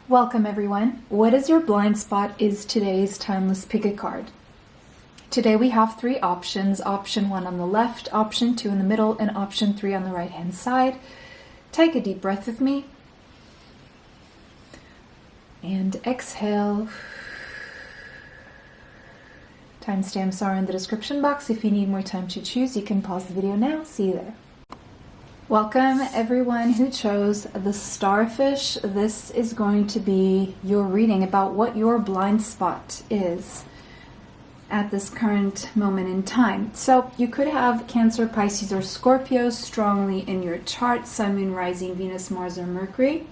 Welcome everyone. What is your blind spot is today's timeless pick a card. Today we have three options. Option 1 on the left, option 2 in the middle, and option 3 on the right hand side. Take a deep breath with me. And exhale. Timestamps are in the description box. If you need more time to choose, you can pause the video now. See you there. Welcome everyone who chose the starfish. This is going to be your reading about what your blind spot is at this current moment in time. So you could have Cancer, Pisces, or Scorpio strongly in your chart, Sun, Moon, Rising, Venus, Mars, or Mercury.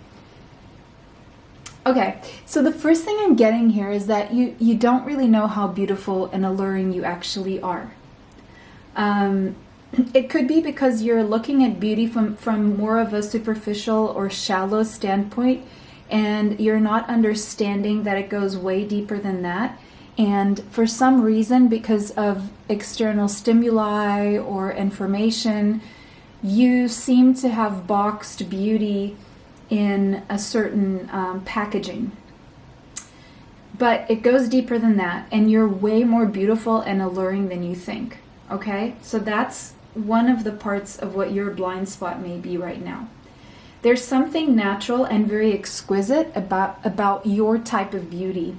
Okay, so the first thing I'm getting here is that you don't really know how beautiful and alluring you actually are. It could be because you're looking at beauty from more of a superficial or shallow standpoint, and you're not understanding that it goes way deeper than that. And for some reason, because of external stimuli or information, you seem to have boxed beauty in a certain packaging. But it goes deeper than that, and you're way more beautiful and alluring than you think. Okay? So that's one of the parts of what your blind spot may be right now. There's something natural and very exquisite about your type of beauty.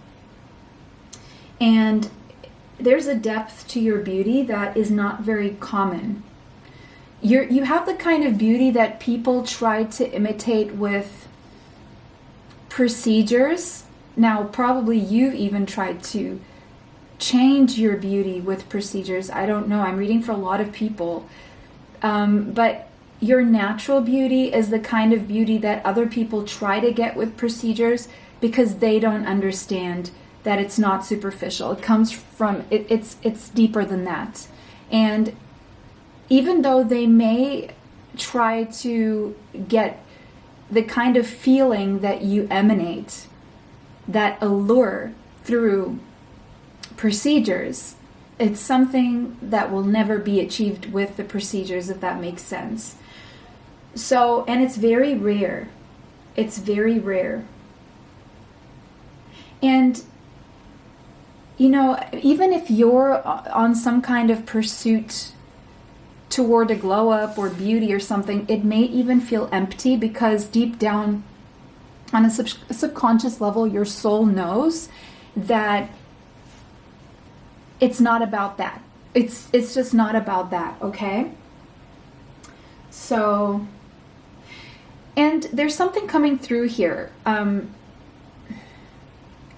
And there's a depth to your beauty that is not very common. You have the kind of beauty that people try to imitate with procedures. Now, probably you've even tried to change your beauty with procedures. I don't know. I'm reading for a lot of people. But your natural beauty is the kind of beauty that other people try to get with procedures because they don't understand that it's not superficial. It comes from, it's deeper than that. And even though they may try to get the kind of feeling that you emanate, that allure through procedures, it's something that will never be achieved with the procedures, if that makes sense. So, and it's very rare. It's very rare. And, you know, even if you're on some kind of pursuit toward a glow up or beauty or something, it may even feel empty because deep down on a subconscious level, your soul knows that it's not about that. It's just not about that, okay? So, and there's something coming through here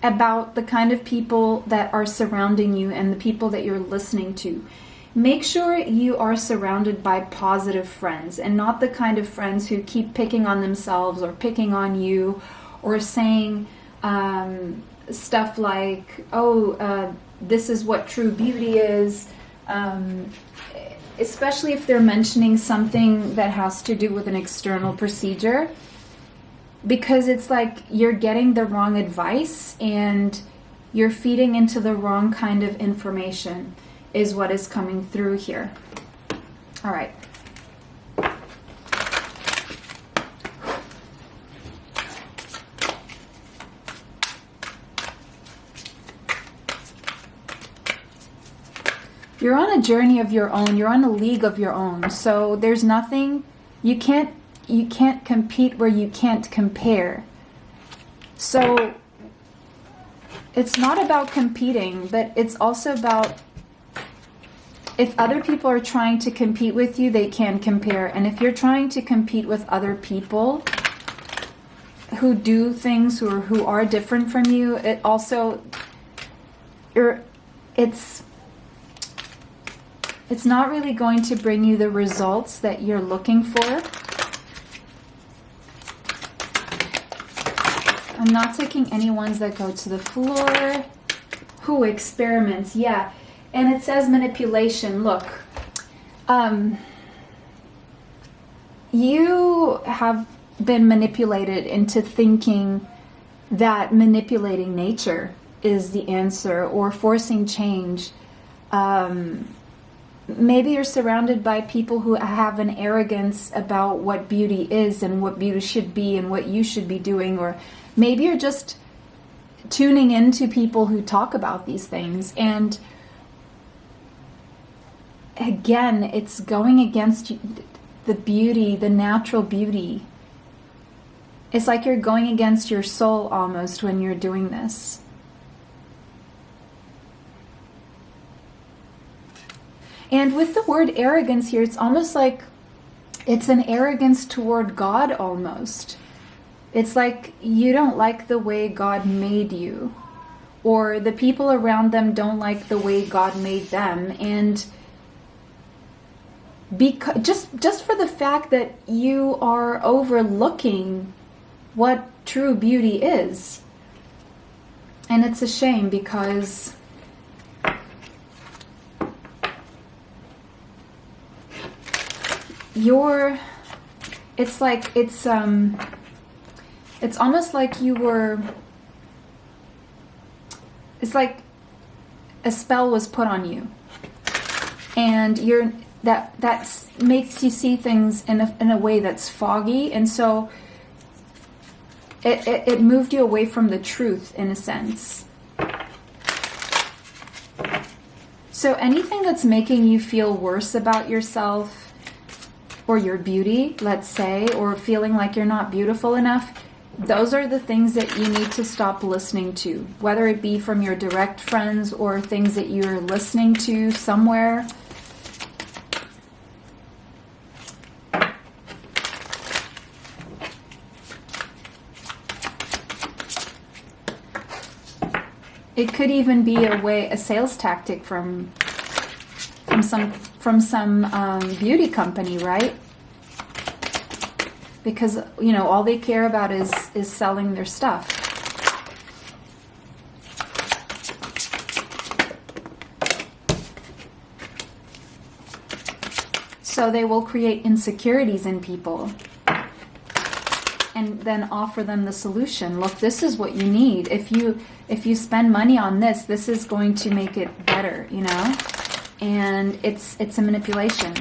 about the kind of people that are surrounding you and the people that you're listening to. Make sure you are surrounded by positive friends and not the kind of friends who keep picking on themselves or picking on you or saying stuff like, this is what true beauty is, especially if they're mentioning something that has to do with an external procedure, because it's like you're getting the wrong advice and you're feeding into the wrong kind of information is what is coming through here. All right. You're on a journey of your own. You're on a league of your own. So there's nothing, you can't compete where you can't compare. So it's not about competing, but it's also about, if other people are trying to compete with you, they can compare. And if you're trying to compete with other people who do things or who are different from you, it also, it's not really going to bring you the results that you're looking for. I'm not taking any ones that go to the floor. Who experiments? Yeah. And it says manipulation. Look, you have been manipulated into thinking that manipulating nature is the answer or forcing change. maybe you're surrounded by people who have an arrogance about what beauty is and what beauty should be and what you should be doing. Or maybe you're just tuning into people who talk about these things. And again, it's going against the beauty, the natural beauty. It's like you're going against your soul almost when you're doing this. And with the word arrogance here, it's almost like it's an arrogance toward God almost. It's like you don't like the way God made you, or the people around them don't like the way God made them. And because just for the fact that you are overlooking what true beauty is. And it's a shame, because it's almost like you were, it's like a spell was put on you, and that makes you see things in a way that's foggy, and so it moved you away from the truth in a sense. So anything that's making you feel worse about yourself or your beauty, let's say, or feeling like you're not beautiful enough, those are the things that you need to stop listening to, whether it be from your direct friends or things that you're listening to somewhere. It could even be a sales tactic from some beauty company, right? Because, you know, all they care about is selling their stuff. So they will create insecurities in people and then offer them the solution. Look, this is what you need. If you spend money on this, this is going to make it better, you know? And it's a manipulation.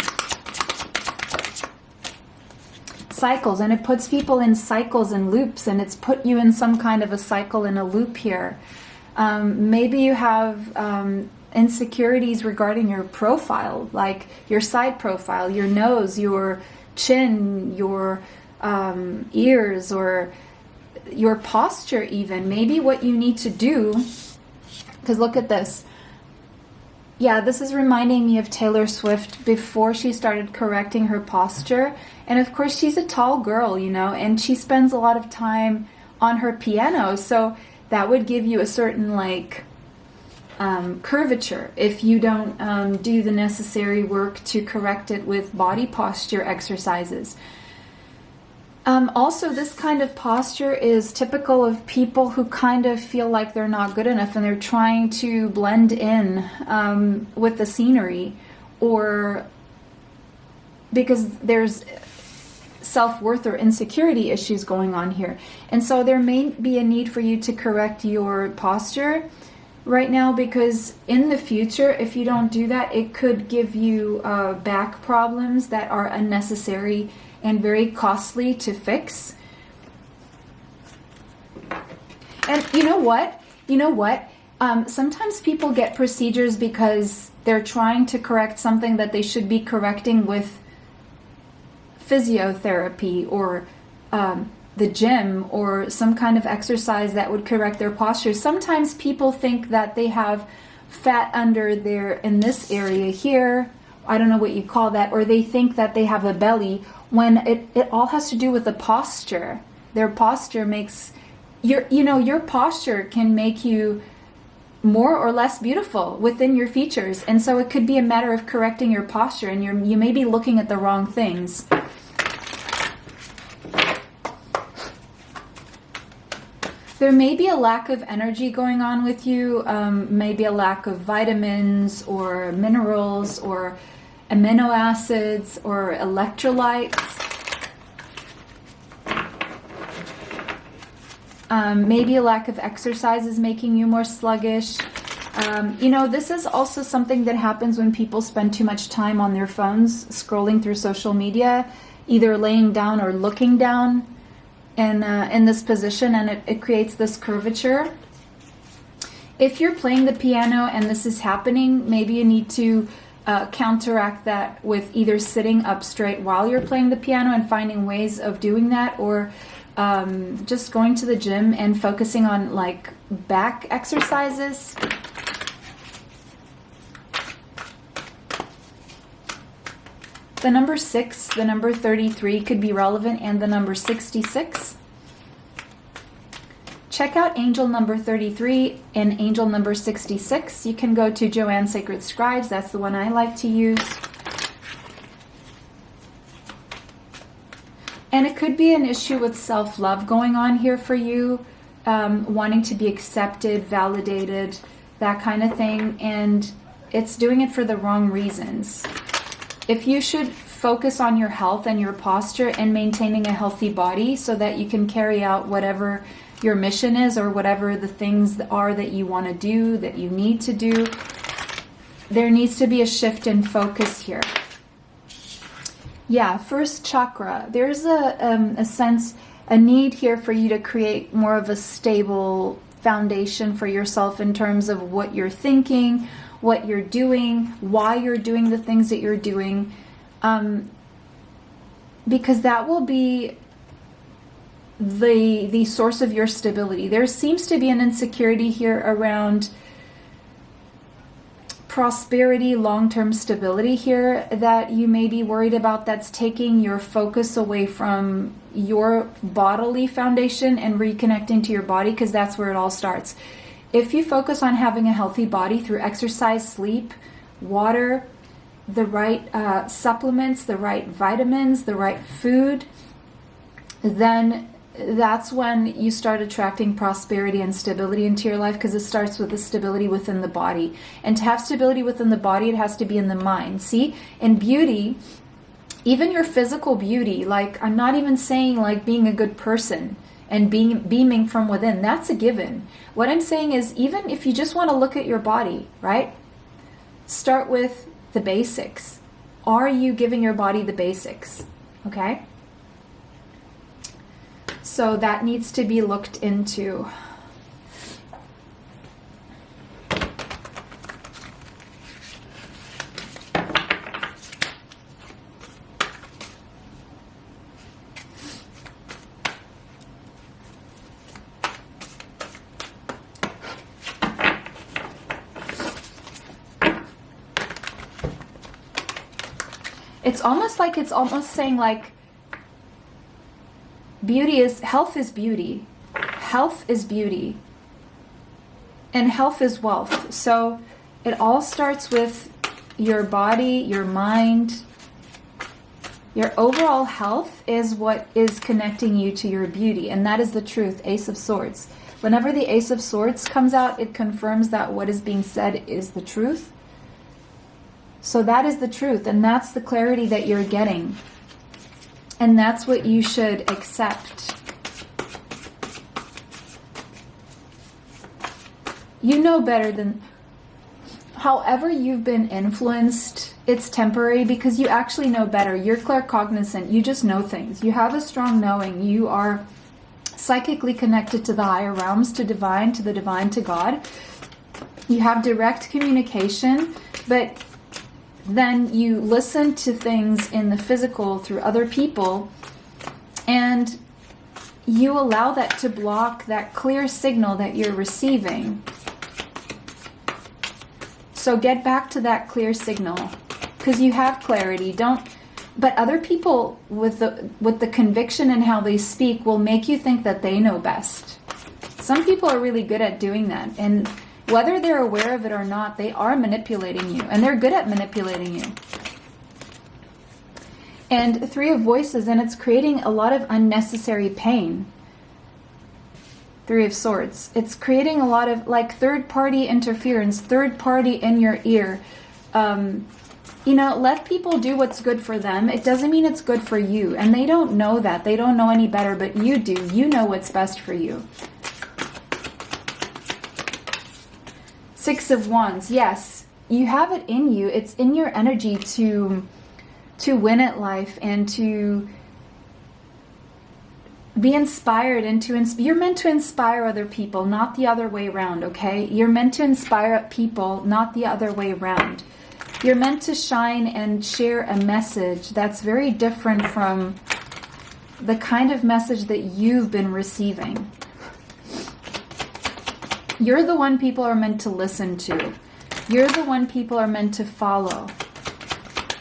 Cycles, and it puts people in cycles and loops, and it's put you in some kind of a cycle and a loop here. Maybe you have insecurities regarding your profile, like your side profile, your nose, your chin, your ears, or your posture even. Maybe what you need to do, because look at this. Yeah, this is reminding me of Taylor Swift before she started correcting her posture. And of course, she's a tall girl, you know, and she spends a lot of time on her piano. So that would give you a certain, like, curvature if you don't do the necessary work to correct it with body posture exercises. Also, this kind of posture is typical of people who kind of feel like they're not good enough and they're trying to blend in with the scenery, or because there's self-worth or insecurity issues going on here. And so there may be a need for you to correct your posture right now, because in the future, if you don't do that, it could give you back problems that are unnecessary and very costly to fix. And you know what? Sometimes people get procedures because they're trying to correct something that they should be correcting with physiotherapy or the gym or some kind of exercise that would correct their posture. Sometimes people think that they have fat under in this area here. I don't know what you call that. Or they think that they have a belly, when it all has to do with the posture. Their posture makes your posture can make you more or less beautiful within your features. And so it could be a matter of correcting your posture, and you may be looking at the wrong things. There may be a lack of energy going on with you, maybe a lack of vitamins or minerals or amino acids or electrolytes. Maybe a lack of exercise is making you more sluggish. You know, this is also something that happens when people spend too much time on their phones, scrolling through social media, either laying down or looking down in this position, and it creates this curvature. If you're playing the piano and this is happening, maybe you need to counteract that with either sitting up straight while you're playing the piano and finding ways of doing that, or just going to the gym and focusing on like back exercises. The number 6, the number 33 could be relevant, and the number 66. Check out angel number 33 and angel number 66. You can go to Joanne's Sacred Scribes. That's the one I like to use. And it could be an issue with self-love going on here for you, wanting to be accepted, validated, that kind of thing. And it's doing it for the wrong reasons. If you should focus on your health and your posture and maintaining a healthy body so that you can carry out whatever your mission is or whatever the things are that you want to do, that you need to do, there needs to be a shift in focus here. Yeah, first chakra. There's a sense, a need here for you to create more of a stable foundation for yourself in terms of what you're thinking, what you're doing, why you're doing the things that you're doing, because that will be the source of your stability. There seems to be an insecurity here around prosperity, long-term stability here that you may be worried about, that's taking your focus away from your bodily foundation and reconnecting to your body, because that's where it all starts. If you focus on having a healthy body through exercise, sleep, water, the right supplements, the right vitamins, the right food, then that's when you start attracting prosperity and stability into your life, because it starts with the stability within the body. And to have stability within the body, it has to be in the mind. See, in beauty, even your physical beauty, like I'm not even saying like being a good person and beaming from within, that's a given. What I'm saying is, even if you just want to look at your body, right? Start with the basics. Are you giving your body the basics? Okay? So that needs to be looked into. It's almost saying like, health is beauty. Health is beauty. And health is wealth. So it all starts with your body, your mind. Your overall health is what is connecting you to your beauty. And that is the truth, Ace of Swords. Whenever the Ace of Swords comes out, it confirms that what is being said is the truth. So that is the truth, and that's the clarity that you're getting. And that's what you should accept. You know better than... However you've been influenced, it's temporary because you actually know better. You're claircognizant. You just know things. You have a strong knowing. You are psychically connected to the higher realms, to the divine, to God. You have direct communication, but then you listen to things in the physical through other people, and you allow that to block that clear signal that you're receiving. So get back to that clear signal, because you have clarity. But other people with the conviction in how they speak will make you think that they know best. Some people are really good at doing that, and whether they're aware of it or not, they are manipulating you, and they're good at manipulating you. And Three of Voices, and it's creating a lot of unnecessary pain. Three of Swords. It's creating a lot of like third-party interference, third-party in your ear. Let people do what's good for them. It doesn't mean it's good for you, and they don't know that. They don't know any better, but you do. You know what's best for you. Six of Wands. Yes, you have it in you. It's in your energy to win at life and to be inspired and you're meant to inspire other people, not the other way around, okay? You're meant to inspire people, not the other way around. You're meant to shine and share a message that's very different from the kind of message that you've been receiving. You're the one people are meant to listen to. You're the one people are meant to follow.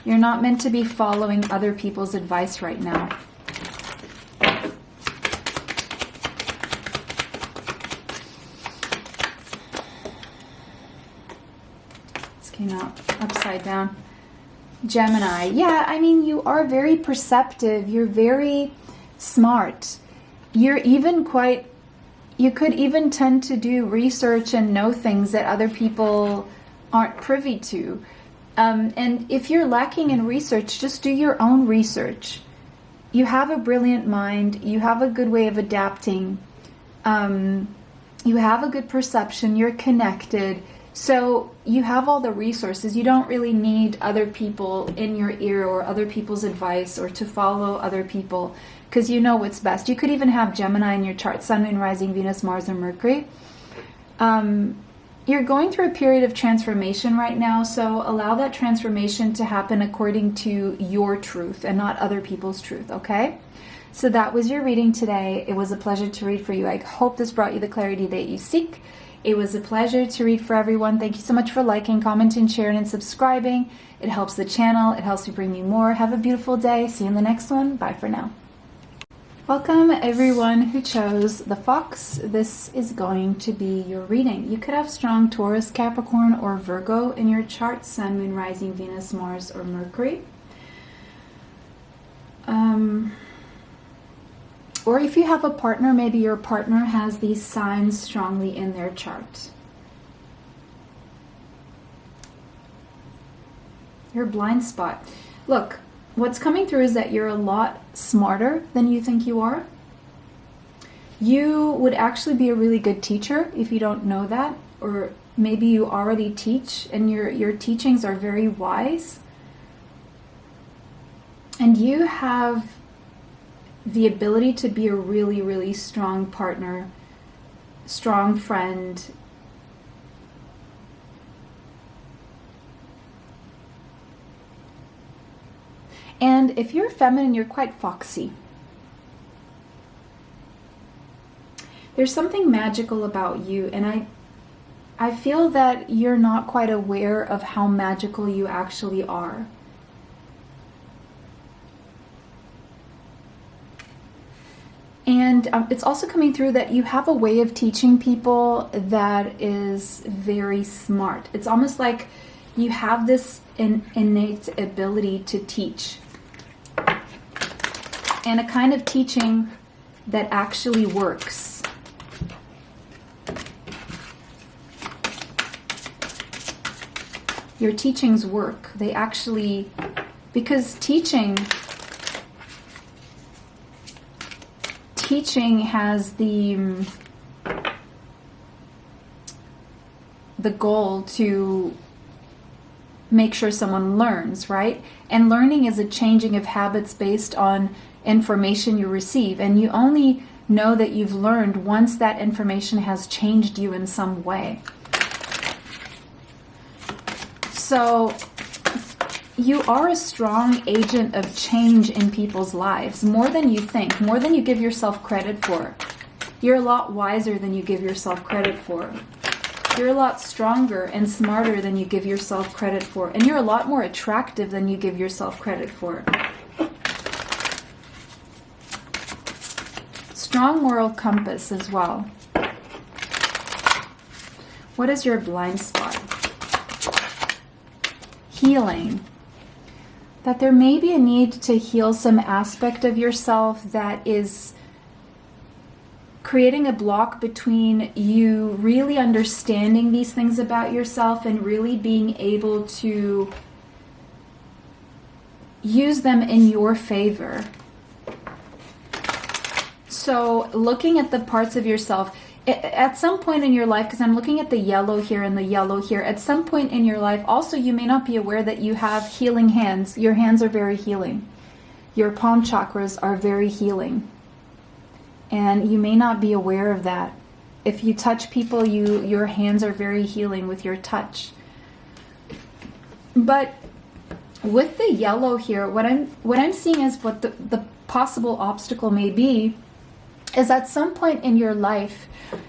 You're not meant to be following other people's advice right now. Came out upside down. Gemini. Yeah, I mean, you are very perceptive. You're very smart. You're even you could even tend to do research and know things that other people aren't privy to. And if you're lacking in research, just do your own research. You have a brilliant mind. You have a good way of adapting. You have a good perception. You're connected. So you have all the resources. You don't really need other people in your ear or other people's advice or to follow other people because you know what's best. You could even have Gemini in your chart, Sun, Moon, Rising, Venus, Mars, and Mercury. You're going through a period of transformation right now, so allow that transformation to happen according to your truth and not other people's truth, okay? So that was your reading today. It was a pleasure to read for you. I hope this brought you the clarity that you seek. It was a pleasure to read for everyone. Thank you so much for liking, commenting, sharing, and subscribing. It helps the channel. It helps me bring you more. Have a beautiful day. See you in the next one. Bye for now. Welcome everyone who chose the Fox. This is going to be your reading. You could have strong Taurus, Capricorn, or Virgo in your chart. Sun, Moon, Rising, Venus, Mars, or Mercury. Or if you have a partner, maybe your partner has these signs strongly in their chart. Your blind spot. Look, what's coming through is that you're a lot smarter than you think you are. You would actually be a really good teacher if you don't know that, or maybe you already teach and your teachings are very wise. And you have the ability to be a really, really strong partner, strong friend. And if you're feminine, you're quite foxy. There's something magical about you, and I feel that you're not quite aware of how magical you actually are. And it's also coming through that you have a way of teaching people that is very smart. It's almost like you have this innate ability to teach. And a kind of teaching that actually works. Your teachings work. They actually, because teaching has the goal to make sure someone learns, right? And learning is a changing of habits based on information you receive, and you only know that you've learned once that information has changed you in some way. So you are a strong agent of change in people's lives, more than you think, more than you give yourself credit for. You're a lot wiser than you give yourself credit for. You're a lot stronger and smarter than you give yourself credit for. And you're a lot more attractive than you give yourself credit for. Strong moral compass as well. What is your blind spot? Healing. That there may be a need to heal some aspect of yourself that is creating a block between you really understanding these things about yourself and really being able to use them in your favor. So looking at the parts of yourself, at some point in your life, because I'm looking at the yellow here and the yellow here, at some point in your life, also you may not be aware that you have healing hands. Your hands are very healing. Your palm chakras are very healing. And you may not be aware of that. If you touch people, your hands are very healing with your touch. But with the yellow here, what I'm seeing is what the possible obstacle may be is at some point in your life,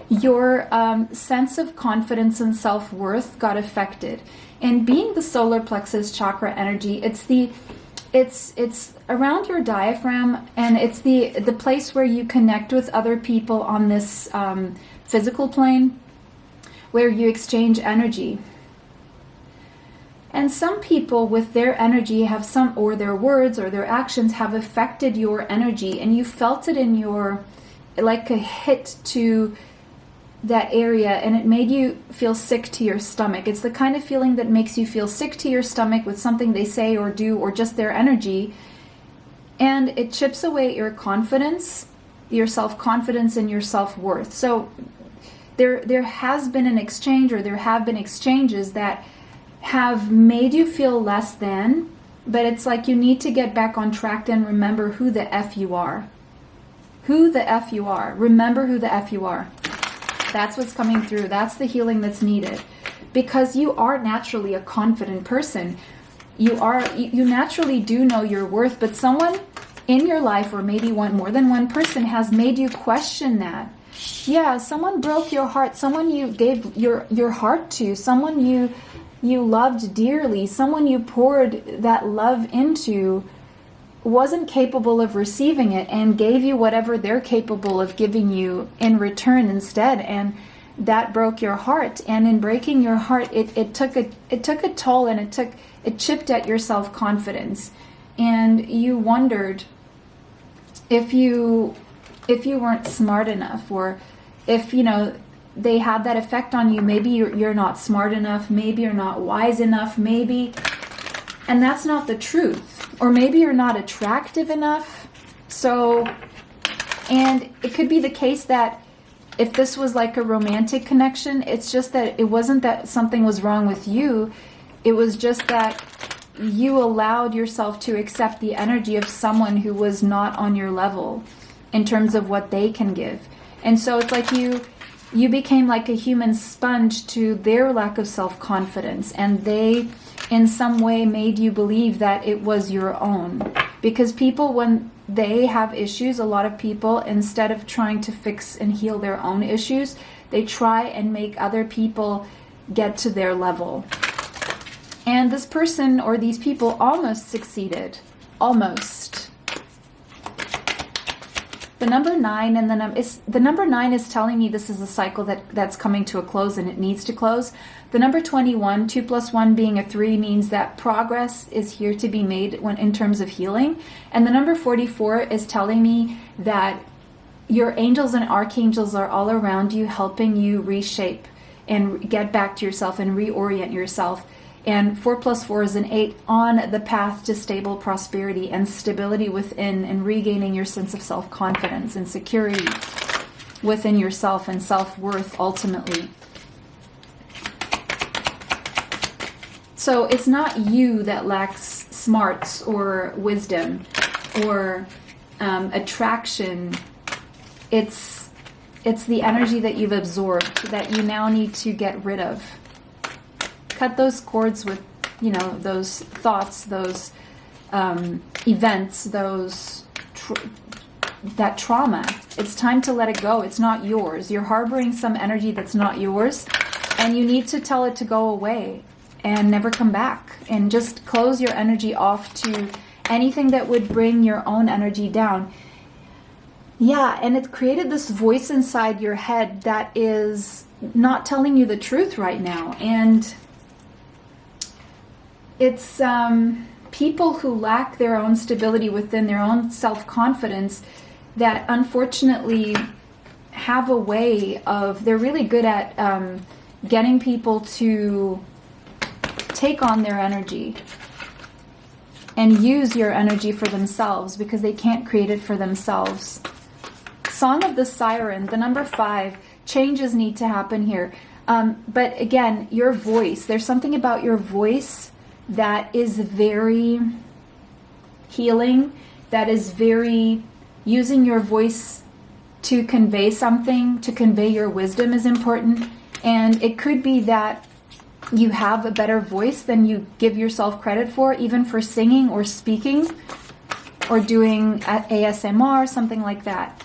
your sense of confidence and self-worth got affected. And being the solar plexus chakra energy, it's around your diaphragm, and it's the place where you connect with other people on this physical plane, where you exchange energy. And some people with their energy have or their words or their actions have affected your energy, and you felt it in your, like a hit to that area, and it made you feel sick to your stomach. It's the kind of feeling that makes you feel sick to your stomach with something they say or do, or just their energy. And it chips away at your confidence, your self-confidence, and your self-worth. So there has been an exchange, or there have been exchanges that have made you feel less than, but it's like you need to get back on track and remember who the F you are. Who the F you are. Remember who the F you are. That's what's coming through. That's the healing that's needed. Because you are naturally a confident person. You naturally do know your worth, but someone in your life, or maybe more than one person, has made you question that. Yeah, someone broke your heart, someone you gave your heart to, someone you loved dearly, someone you poured that love into wasn't capable of receiving it and gave you whatever they're capable of giving you in return instead, and that broke your heart. And in breaking your heart, it took a toll, and it chipped at your self-confidence, and you wondered if you weren't smart enough, or if they had that effect on you. Maybe you're not smart enough, maybe you're not wise enough, maybe, and that's not the truth. Or maybe you're not attractive enough. So, and it could be the case that if this was like a romantic connection, it's just that it wasn't that something was wrong with you. It was just that you allowed yourself to accept the energy of someone who was not on your level in terms of what they can give. And so it's like you became like a human sponge to their lack of self-confidence, and they in some way made you believe that it was your own. Because people, when they have issues, a lot of people, instead of trying to fix and heal their own issues, they try and make other people get to their level. And this person or these people almost succeeded. Almost. The number 9 and the number 9 is telling me this is a cycle that's coming to a close, and it needs to close. The number 21, 2 plus 1 being a 3, means that progress is here to be made in terms of healing. And the number 44 is telling me that your angels and archangels are all around you, helping you reshape and get back to yourself and reorient yourself. And 4 plus 4 is an 8, on the path to stable prosperity and stability within, and regaining your sense of self-confidence and security within yourself and self-worth ultimately. So it's not you that lacks smarts or wisdom or attraction. It's the energy that you've absorbed that you now need to get rid of. Cut those cords with, those thoughts, those events, that trauma. It's time to let it go. It's not yours. You're harboring some energy that's not yours, and you need to tell it to go away and never come back, and just close your energy off to anything that would bring your own energy down. Yeah, and it created this voice inside your head that is not telling you the truth right now. And it's people who lack their own stability within their own self-confidence that unfortunately have a way of, they're really good at getting people to take on their energy and use your energy for themselves, because they can't create it for themselves. Song of the Siren, the number 5, changes need to happen here. But again, your voice, there's something about your voice that is very healing, that is very, using your voice to convey something, to convey your wisdom is important. And it could be that you have a better voice than you give yourself credit for, even for singing or speaking or doing ASMR, something like that.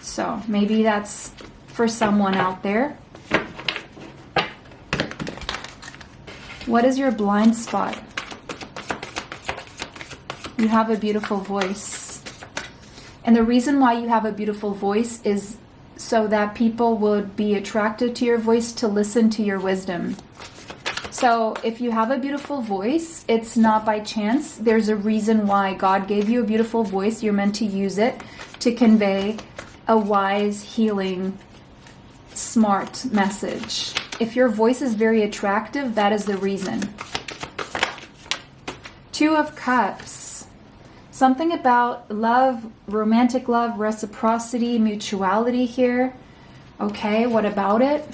So maybe that's for someone out there. What is your blind spot? You have a beautiful voice. And the reason why you have a beautiful voice is so that people would be attracted to your voice to listen to your wisdom. So if you have a beautiful voice, it's not by chance. There's a reason why God gave you a beautiful voice. You're meant to use it to convey a wise, healing, smart message. If your voice is very attractive, that is the reason. 2 of Cups. Something about love, romantic love, reciprocity, mutuality here. Okay, what about it?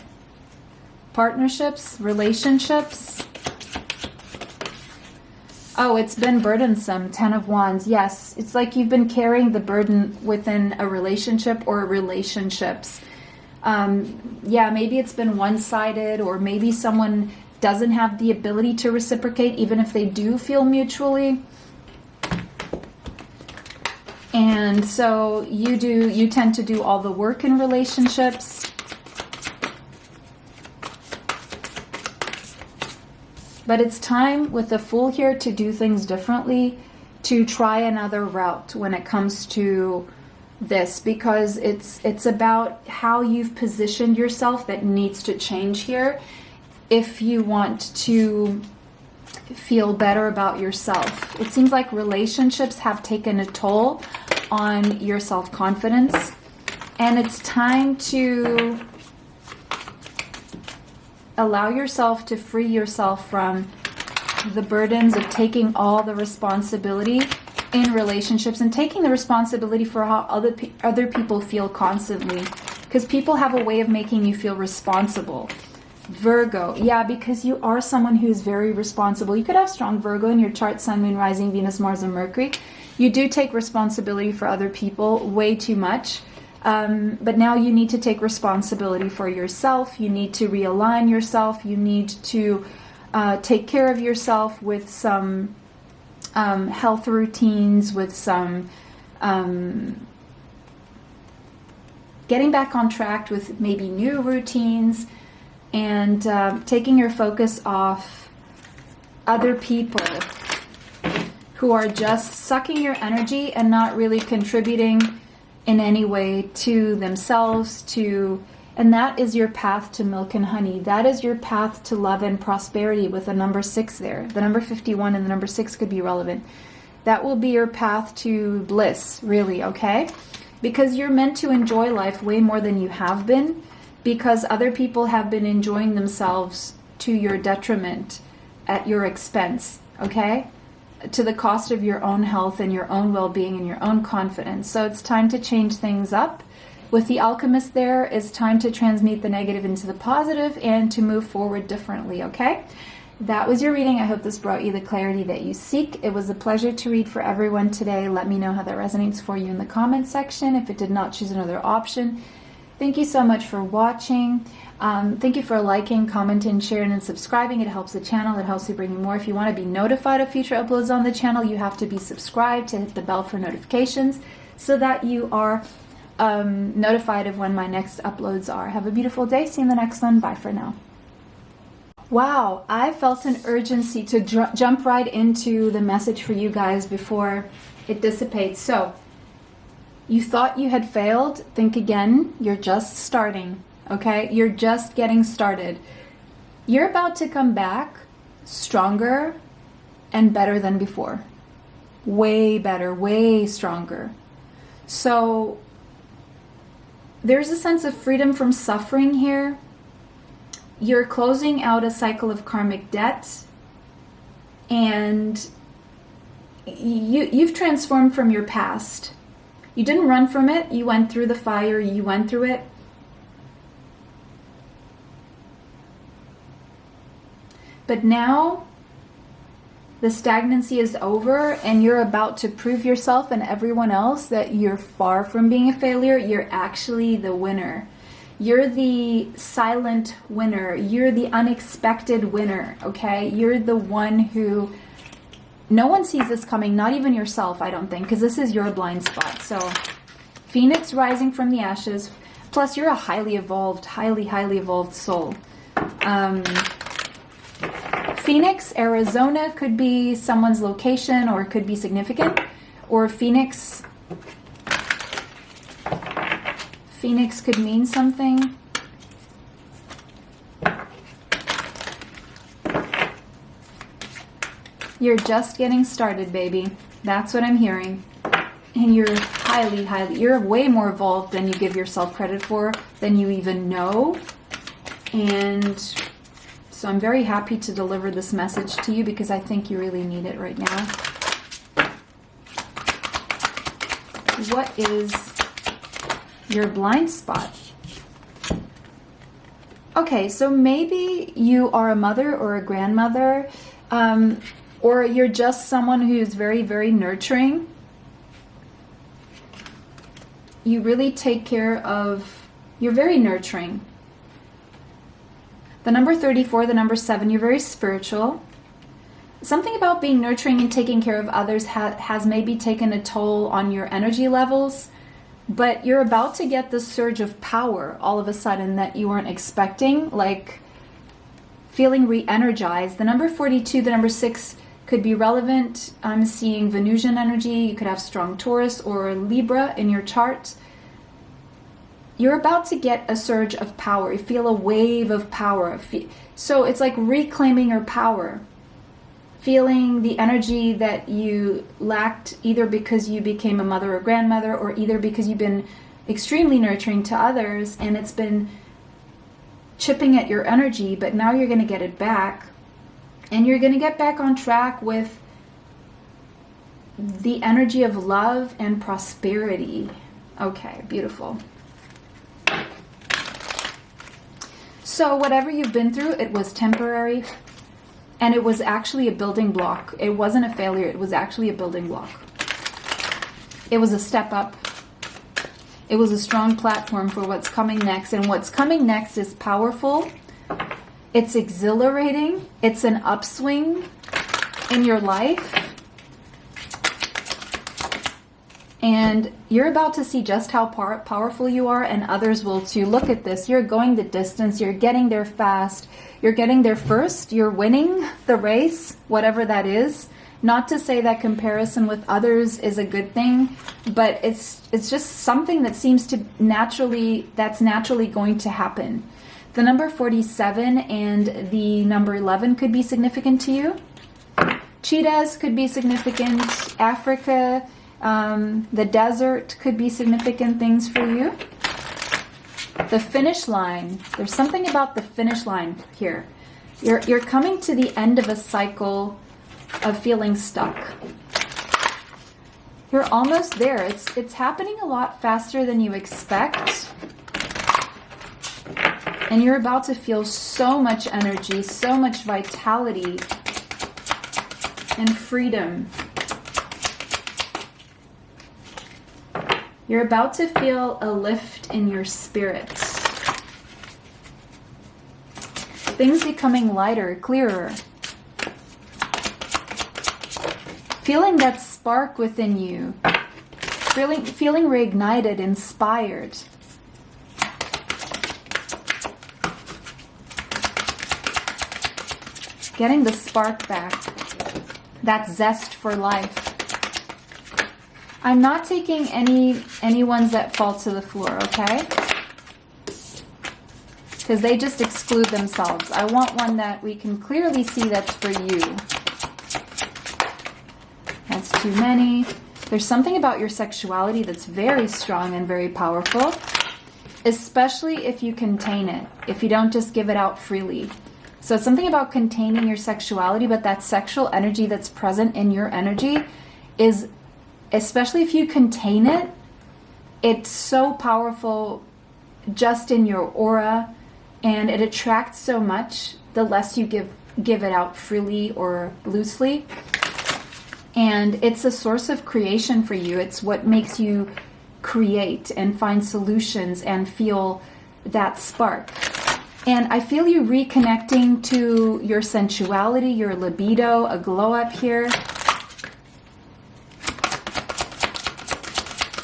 Partnerships, relationships. Oh, it's been burdensome. 10 of Wands. Yes, it's like you've been carrying the burden within a relationship or relationships. Yeah, maybe it's been one-sided, or maybe someone doesn't have the ability to reciprocate even if they do feel mutually. And so you tend to do all the work in relationships. But it's time with the Fool here to do things differently, to try another route when it comes to this, because it's about how you've positioned yourself that needs to change here if you want to feel better about yourself. It seems like relationships have taken a toll on your self-confidence, and it's time to allow yourself to free yourself from the burdens of taking all the responsibility in relationships and taking the responsibility for how other people feel constantly, because people have a way of making you feel responsible. Virgo, yeah, because you are someone who's very responsible. You could have strong Virgo in your chart, Sun, Moon, Rising, Venus, Mars, and Mercury. You do take responsibility for other people way too much. But now you need to take responsibility for yourself. You need to realign yourself. You need to take care of yourself with some health routines, with some getting back on track with maybe new routines, and taking your focus off other people who are just sucking your energy and not really contributing in any way to themselves, and that is your path to milk and honey. That is your path to love and prosperity with the number 6 there. The number 51 and the number 6 could be relevant. That will be your path to bliss, really, okay? Because you're meant to enjoy life way more than you have been, because other people have been enjoying themselves to your detriment, at your expense, okay? To the cost of your own health and your own well-being and your own confidence. So it's time to change things up. With the Alchemist there, it's time to transmute the negative into the positive and to move forward differently, okay? That was your reading. I hope this brought you the clarity that you seek. It was a pleasure to read for everyone today. Let me know how that resonates for you in the comments section. If it did not, choose another option. Thank you so much for watching. Thank you for liking, commenting, sharing, and subscribing. It helps the channel. It helps me bring you more. If you want to be notified of future uploads on the channel, you have to be subscribed to hit the bell for notifications so that you are notified of when my next uploads are. Have a beautiful day. See you in the next one. Bye for now. Wow, I felt an urgency to jump right into the message for you guys before it dissipates. So, you thought you had failed? Think again. You're just starting, okay? You're just getting started. You're about to come back stronger and better than before. Way better, way stronger. So, there's a sense of freedom from suffering here. You're closing out a cycle of karmic debt, and you've transformed from your past. You didn't run from it. You went through the fire. You went through it. But now the stagnancy is over and you're about to prove yourself and everyone else that you're far from being a failure. You're actually the winner. You're the silent winner. You're the unexpected winner, okay? You're the one who, no one sees this coming, not even yourself, I don't think, because this is your blind spot. So, Phoenix rising from the ashes, plus you're a highly evolved, highly evolved soul. Phoenix, Arizona could be someone's location or it could be significant. Or Phoenix could mean something. You're just getting started, baby. That's what I'm hearing. And you're you're way more evolved than you give yourself credit for, than you even know. And so I'm very happy to deliver this message to you because I think you really need it right now. What is your blind spot? Okay, so maybe you are a mother or a grandmother, or you're just someone who's very nurturing. You really take care of, you're very nurturing. The number 34, the number 7, you're very spiritual. Something about being nurturing and taking care of others has maybe taken a toll on your energy levels, but you're about to get this surge of power all of a sudden that you weren't expecting, like feeling re-energized. The number 42, the number 6 could be relevant. I'm seeing Venusian energy. You could have strong Taurus or Libra in your chart. You're about to get a surge of power. You feel a wave of power. So it's like reclaiming your power. Feeling the energy that you lacked either because you became a mother or grandmother, or either because you've been extremely nurturing to others and it's been chipping at your energy, but now you're going to get it back. And you're going to get back on track with the energy of love and prosperity. Okay, beautiful. So whatever you've been through, it was temporary, and it was actually a building block. It wasn't a failure, it was actually a building block. It was a step up. It was a strong platform for what's coming next, and what's coming next is powerful. It's exhilarating. It's an upswing in your life. And you're about to see just how powerful you are, and others will too. Look at this. You're going the distance. You're getting there fast. You're getting there first. You're winning the race, whatever that is. Not to say that comparison with others is a good thing, but it's just something that seems to that's naturally going to happen. The number 47 and the number 11 could be significant to you. Cheetahs could be significant. Africa, the desert could be significant things for you. The finish line. There's something about the finish line here. You're coming to the end of a cycle of feeling stuck. You're almost there. It's happening a lot faster than you expect. And you're about to feel so much energy, so much vitality and freedom. You're about to feel a lift in your spirit. Things becoming lighter, clearer. Feeling that spark within you. Feeling reignited, inspired. Getting the spark back. That zest for life. I'm not taking any ones that fall to the floor, okay? Because they just exclude themselves. I want one that we can clearly see that's for you. That's too many. There's something about your sexuality that's very strong and very powerful, especially if you contain it, if you don't just give it out freely. So it's something about containing your sexuality, but that sexual energy that's present in your energy is, especially if you contain it, It's so powerful just in your aura, and it attracts so much the less you give it out freely or loosely. And it's a source of creation for you. It's what makes you create and find solutions and feel that spark. And I feel you reconnecting to your sensuality, your libido, a glow up here.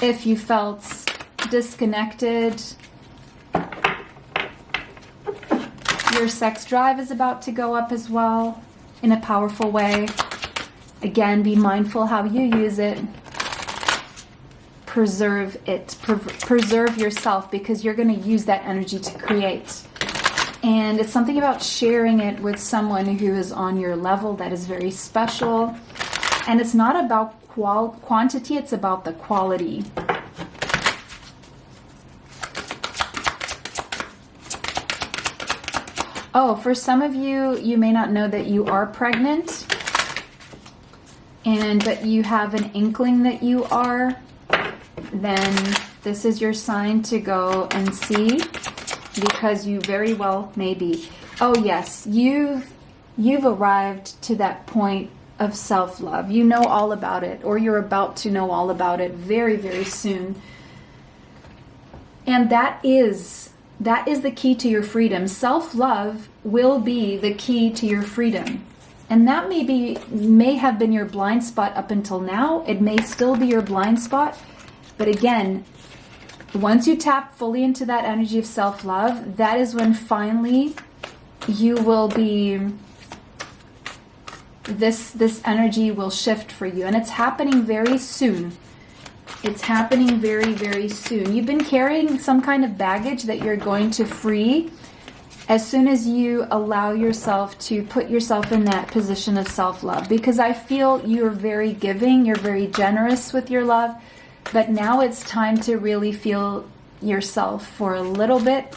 If you felt disconnected, your sex drive is about to go up as well in a powerful way. Again, be mindful how you use it. Preserve it. Preserve yourself, because you're going to use that energy to create. And it's something about sharing it with someone who is on your level that is very special. And it's not about quantity, it's about the quality. Oh, for some of you, you may not know that you are pregnant, but you have an inkling that you are. Then this is your sign to go and see, because you very well may be. Oh yes, you've arrived to that point of self-love. You know all about it, or you're about to know all about it very, very soon. And that is the key to your freedom. Self-love will be the key to your freedom. And that may have been your blind spot up until now. It may still be your blind spot. But again, once you tap fully into that energy of self-love, that is when finally you will be, this energy will shift for you. And it's happening very soon. It's happening very, very soon. You've been carrying some kind of baggage that you're going to free as soon as you allow yourself to put yourself in that position of self-love. Because I feel you're very giving, you're very generous with your love. But now it's time to really feel yourself for a little bit.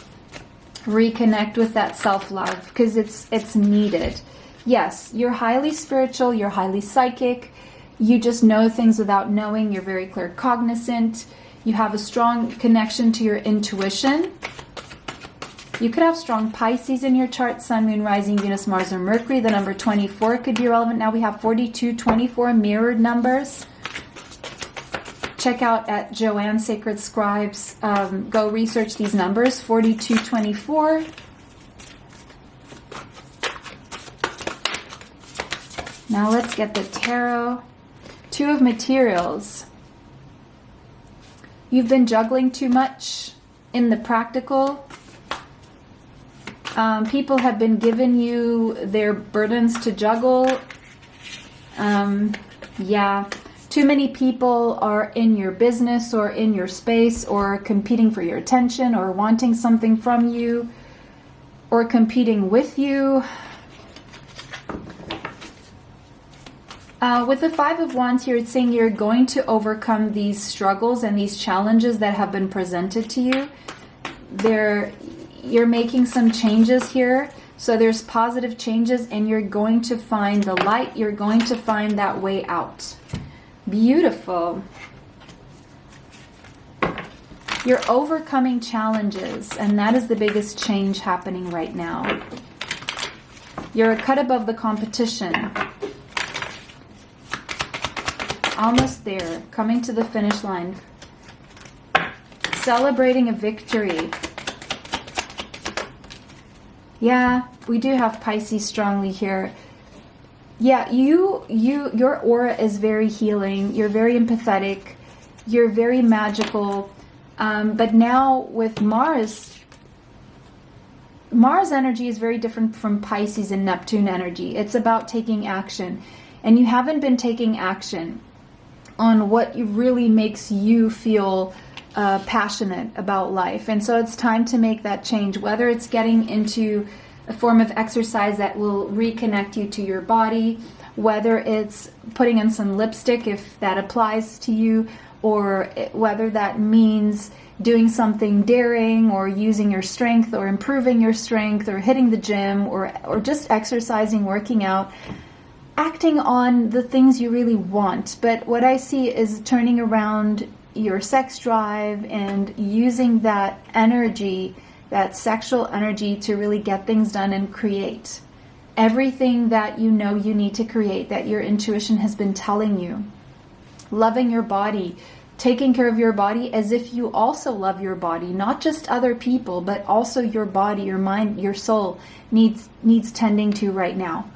Reconnect with that self-love, because it's needed. Yes, you're highly spiritual, you're highly psychic. You just know things without knowing. You're very claircognizant. You have a strong connection to your intuition. You could have strong Pisces in your chart, Sun, Moon, Rising, Venus, Mars, or Mercury. The number 24 could be relevant. Now we have 42, 24 mirrored numbers. Check out at Joanne Sacred Scribes. Go research these numbers. 42, 24. Now let's get the tarot. Two of Materials. You've been juggling too much in the practical. People have been giving you their burdens to juggle. Yeah. Too many people are in your business or in your space, or competing for your attention, or wanting something from you, or competing with you. With the Five of Wands here, it's saying you're going to overcome these struggles and these challenges that have been presented to you. You're making some changes here. So there's positive changes, and you're going to find the light. You're going to find that way out. Beautiful. You're overcoming challenges, and that is the biggest change happening right now. You're a cut above the competition. Almost there, coming to the finish line. Celebrating a victory. Yeah, we do have Pisces strongly here. Yeah, your aura is very healing. You're very empathetic. You're very magical. But now with Mars energy is very different from Pisces and Neptune energy. It's about taking action. And you haven't been taking action on what really makes you feel passionate about life. And so it's time to make that change, whether it's getting into a form of exercise that will reconnect you to your body, whether it's putting in some lipstick if that applies to you, or whether that means doing something daring, or using your strength, or improving your strength, or hitting the gym, or just exercising, working out, acting on the things you really want. But what I see is turning around your sex drive and using that energy, that sexual energy, to really get things done and create everything that you know you need to create, that your intuition has been telling you. Loving your body, taking care of your body as if you also love your body, not just other people, but also your body, your mind, your soul needs tending to right now.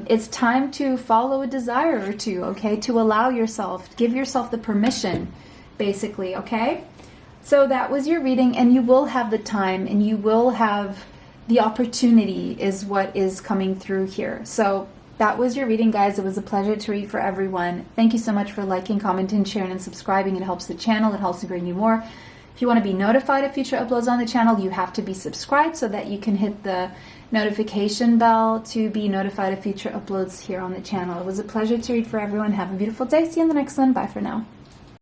It's time to follow a desire or two, okay? To allow yourself, give yourself the permission, basically, okay? So that was your reading, and you will have the time and you will have the opportunity is what is coming through here. So that was your reading, guys. It was a pleasure to read for everyone. Thank you so much for liking, commenting, sharing, and subscribing. It helps the channel. It helps to bring you more. If you want to be notified of future uploads on the channel, you have to be subscribed so that you can hit the notification bell to be notified of future uploads here on the channel. It was a pleasure to read for everyone. Have a beautiful day. See you in the next one. Bye for now.